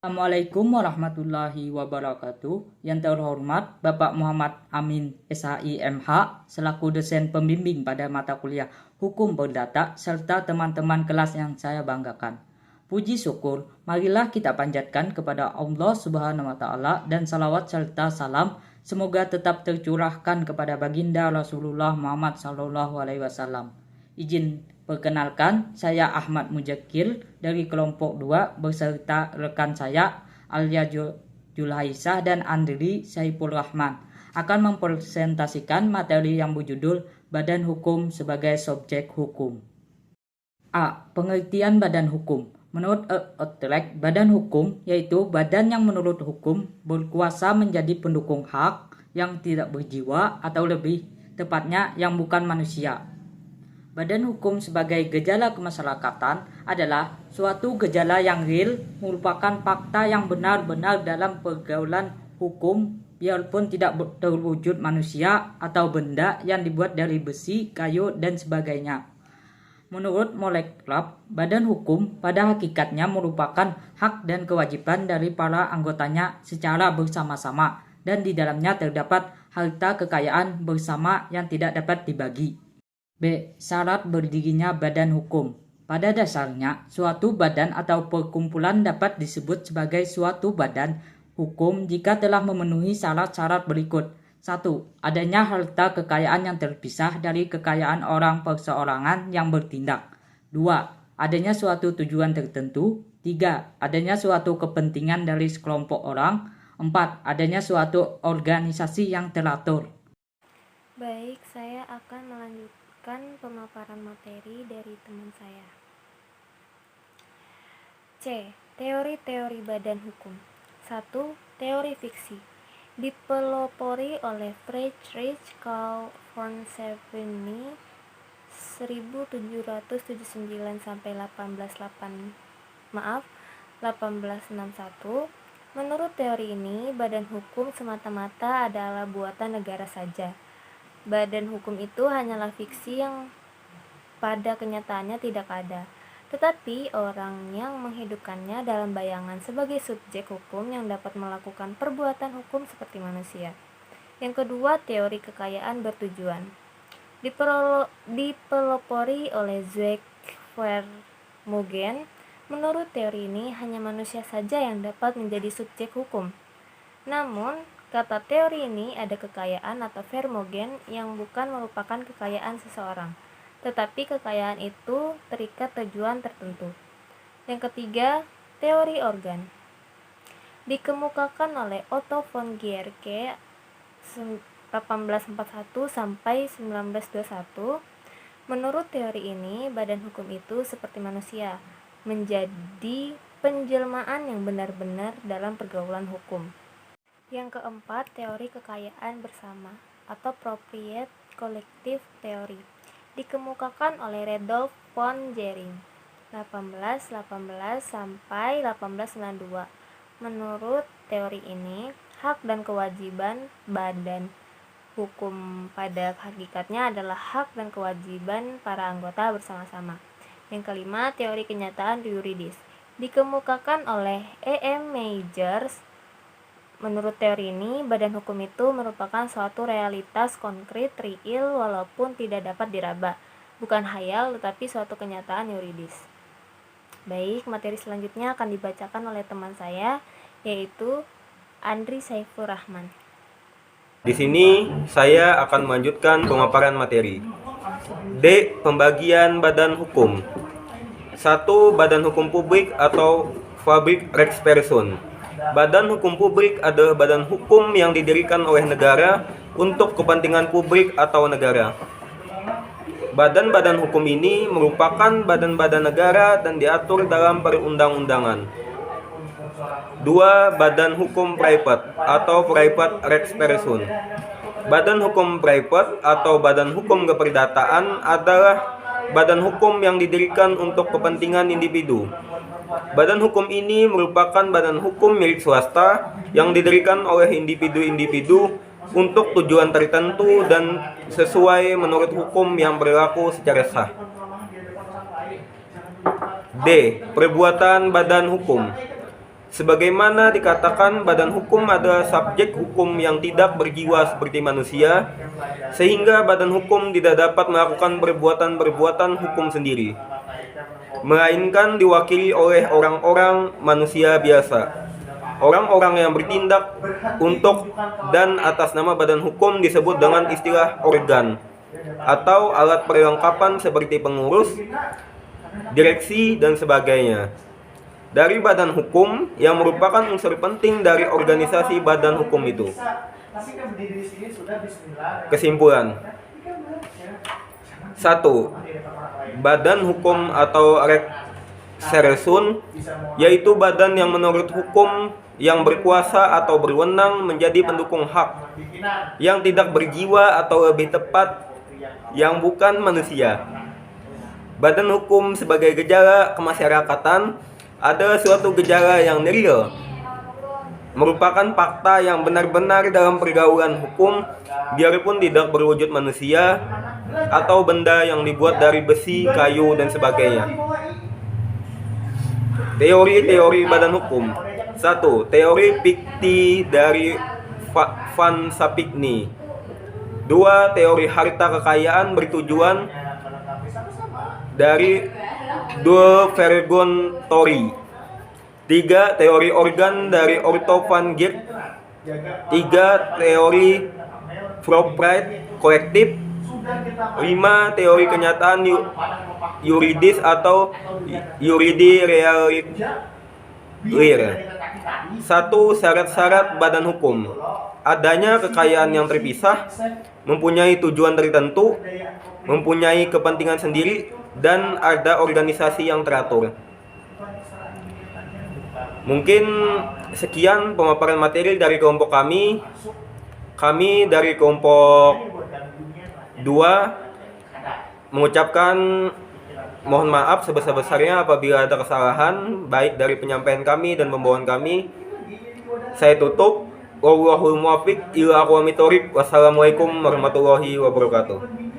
Assalamualaikum warahmatullahi wabarakatuh. Yang terhormat Bapak Muhammad Amin SHI MH selaku dosen pembimbing pada mata kuliah Hukum Perdata serta teman-teman kelas yang saya banggakan. Puji syukur, marilah kita panjatkan kepada Allah Subhanahu wa taala dan salawat serta salam semoga tetap tercurahkan kepada baginda Rasulullah Muhammad sallallahu alaihi wasallam. Izin perkenalkan, saya Ahmad Mujaqir dari kelompok 2 beserta rekan saya Alia Julhaisah dan Andri Saiful Rahman akan mempresentasikan materi yang berjudul Badan Hukum sebagai Subjek Hukum. A. Pengertian badan hukum. Menurut Utrecht, badan hukum yaitu badan yang menurut hukum berkuasa menjadi pendukung hak yang tidak berjiwa atau lebih tepatnya yang bukan manusia. Badan hukum sebagai gejala kemasyarakatan adalah suatu gejala yang real, merupakan fakta yang benar-benar dalam pergaulan hukum biarpun tidak terwujud manusia atau benda yang dibuat dari besi, kayu, dan sebagainya. Menurut Molek-Club, badan hukum pada hakikatnya merupakan hak dan kewajiban dari para anggotanya secara bersama-sama dan di dalamnya terdapat harta kekayaan bersama yang tidak dapat dibagi. B. Syarat berdirinya badan hukum. Pada dasarnya, suatu badan atau perkumpulan dapat disebut sebagai suatu badan hukum jika telah memenuhi syarat-syarat berikut. 1. Adanya harta kekayaan yang terpisah dari kekayaan orang perseorangan yang bertindak. 2. Adanya suatu tujuan tertentu. 3. Adanya suatu kepentingan dari sekelompok orang. 4. Adanya suatu organisasi yang teratur. Baik, saya akan melanjutkan pemaparan materi dari teman saya. C. Teori-teori badan hukum. 1. Teori fiksi. Dipelopori oleh Friedrich Karl von Scheveningen 1779 sampai 1861. Menurut teori ini, badan hukum semata-mata adalah buatan negara saja. Badan hukum itu hanyalah fiksi yang pada kenyataannya tidak ada, tetapi orang yang menghidupkannya dalam bayangan sebagai subjek hukum yang dapat melakukan perbuatan hukum seperti manusia. Yang kedua, teori kekayaan bertujuan. Dipelopori oleh Zweig Vermogen. Menurut teori ini, hanya manusia saja yang dapat menjadi subjek hukum. Namun, kata teori ini ada kekayaan atau Vermogen yang bukan merupakan kekayaan seseorang, tetapi kekayaan itu terikat tujuan tertentu. Yang ketiga, teori organ. Dikemukakan oleh Otto von Guericke 1841 sampai 1921. Menurut teori ini, badan hukum itu seperti manusia, menjadi penjelmaan yang benar-benar dalam pergaulan hukum. Yang keempat, teori kekayaan bersama atau Proprietät Kollektiv Theory. Dikemukakan oleh Rudolf von Jhering 1818 sampai 1892. Menurut teori ini, hak dan kewajiban badan hukum pada hakikatnya adalah hak dan kewajiban para anggota bersama-sama. Yang kelima, teori kenyataan yuridis. Dikemukakan oleh E.M. Majors. Menurut teori ini, badan hukum itu merupakan suatu realitas konkret, real, walaupun tidak dapat diraba. Bukan hayal, tetapi suatu kenyataan yuridis. Baik, materi selanjutnya akan dibacakan oleh teman saya, yaitu Andri Saiful Rahman. Di sini, saya akan melanjutkan pemaparan materi. D. Pembagian badan hukum. 1. Badan hukum publik atau Public Rechtsperson. Badan hukum publik adalah badan hukum yang didirikan oleh negara untuk kepentingan publik atau negara. Badan-badan hukum ini merupakan badan-badan negara dan diatur dalam perundang-undangan. 2. Badan hukum private atau Private Rechtsperson. Badan hukum private atau badan hukum keperdataan adalah badan hukum yang didirikan untuk kepentingan individu. Badan hukum ini merupakan badan hukum milik swasta yang didirikan oleh individu-individu untuk tujuan tertentu dan sesuai menurut hukum yang berlaku secara sah. D. Perbuatan badan hukum. Sebagaimana dikatakan, badan hukum adalah subjek hukum yang tidak berjiwa seperti manusia, sehingga badan hukum tidak dapat melakukan perbuatan-perbuatan hukum sendiri, melainkan diwakili oleh orang-orang manusia biasa. Orang-orang yang bertindak untuk dan atas nama badan hukum disebut dengan istilah organ atau alat perlengkapan seperti pengurus, direksi, dan sebagainya. Dari badan hukum yang merupakan unsur penting dari organisasi badan hukum itu. Kesimpulan. 1. Badan hukum atau Reksersun, yaitu badan yang menurut hukum yang berkuasa atau berwenang menjadi pendukung hak, yang tidak berjiwa atau lebih tepat, yang bukan manusia. Badan hukum sebagai gejala kemasyarakatan adalah suatu gejala yang real, merupakan fakta yang benar-benar dalam pergaulan hukum, biarpun tidak berwujud manusia atau benda yang dibuat dari besi, kayu, dan sebagainya. Teori-teori badan hukum. 1. Teori fikti dari Van Sapigny. 2. Teori harta kekayaan bertujuan dari De Vergontori. 3. Teori organ dari Otto van Geert. 4. Teori propriety kolektif. 5. Teori kenyataan yuridis atau juridic realiter. 1. Syarat-syarat badan hukum. Adanya kekayaan yang terpisah, mempunyai tujuan tertentu, mempunyai kepentingan sendiri, dan ada organisasi yang teratur. Mungkin sekian pemaparan materi dari kelompok kami. Kami dari kelompok 2 mengucapkan mohon maaf sebesar-besarnya apabila ada kesalahan baik dari penyampaian kami dan pembawaan kami. Saya tutup. Wallahul muwaffiq ila aqwamit thoriq. Wassalamualaikum warahmatullahi wabarakatuh.